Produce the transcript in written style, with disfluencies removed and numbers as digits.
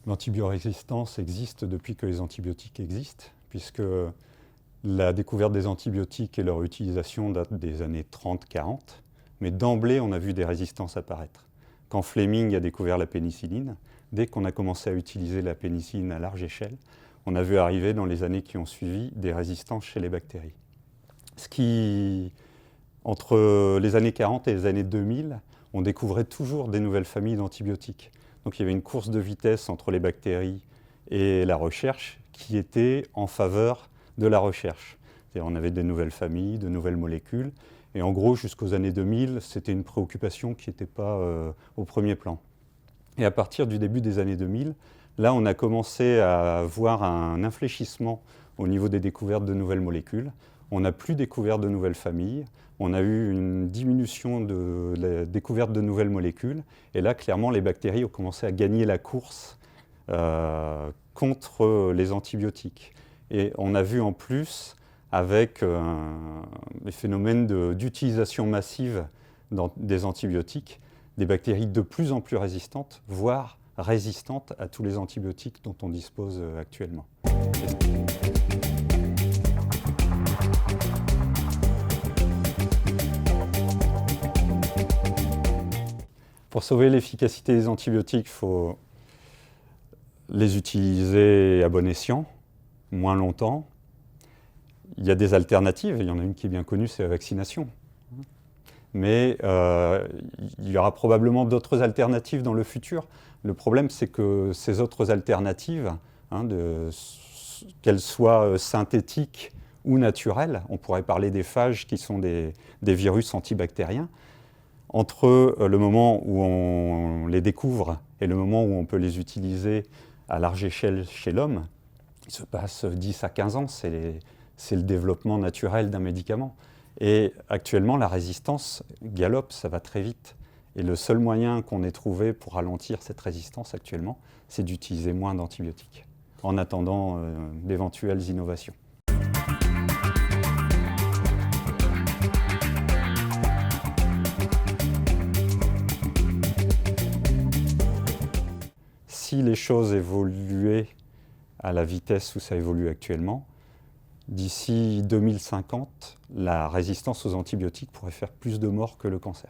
L'antibiorésistance existe depuis que les antibiotiques existent, puisque la découverte des antibiotiques et leur utilisation date des années 30-40, mais d'emblée on a vu des résistances apparaître. Quand Fleming a découvert la pénicilline, dès qu'on a commencé à utiliser la pénicilline à large échelle, on a vu arriver dans les années qui ont suivi des résistances chez les bactéries. Entre les années 40 et les années 2000, on découvrait toujours des nouvelles familles d'antibiotiques. Donc il y avait une course de vitesse entre les bactéries et la recherche qui était en faveur de la recherche. C'est-à-dire on avait des nouvelles familles, de nouvelles molécules, et en gros jusqu'aux années 2000, c'était une préoccupation qui n'était pas au premier plan. Et à partir du début des années 2000, là on a commencé à voir un infléchissement au niveau des découvertes de nouvelles molécules. On n'a plus découvert de nouvelles familles, on a eu une diminution de la découverte de nouvelles molécules, et là, clairement, les bactéries ont commencé à gagner la course contre les antibiotiques. Et on a vu en plus, avec les phénomènes d'utilisation massive des antibiotiques, des bactéries de plus en plus résistantes, voire résistantes à tous les antibiotiques dont on dispose actuellement. Pour sauver l'efficacité des antibiotiques, il faut les utiliser à bon escient, moins longtemps. Il y a des alternatives, il y en a une qui est bien connue, c'est la vaccination. Mais il y aura probablement d'autres alternatives dans le futur. Le problème, c'est que ces autres alternatives, qu'elles soient synthétiques ou naturelles, on pourrait parler des phages qui sont des virus antibactériens, entre le moment où on les découvre et le moment où on peut les utiliser à large échelle chez l'homme, il se passe 10 à 15 ans, c'est le développement naturel d'un médicament. Et actuellement, la résistance galope, ça va très vite. Et le seul moyen qu'on ait trouvé pour ralentir cette résistance actuellement, c'est d'utiliser moins d'antibiotiques, en attendant d'éventuelles innovations. Si les choses évoluaient à la vitesse où ça évolue actuellement, d'ici 2050, la résistance aux antibiotiques pourrait faire plus de morts que le cancer.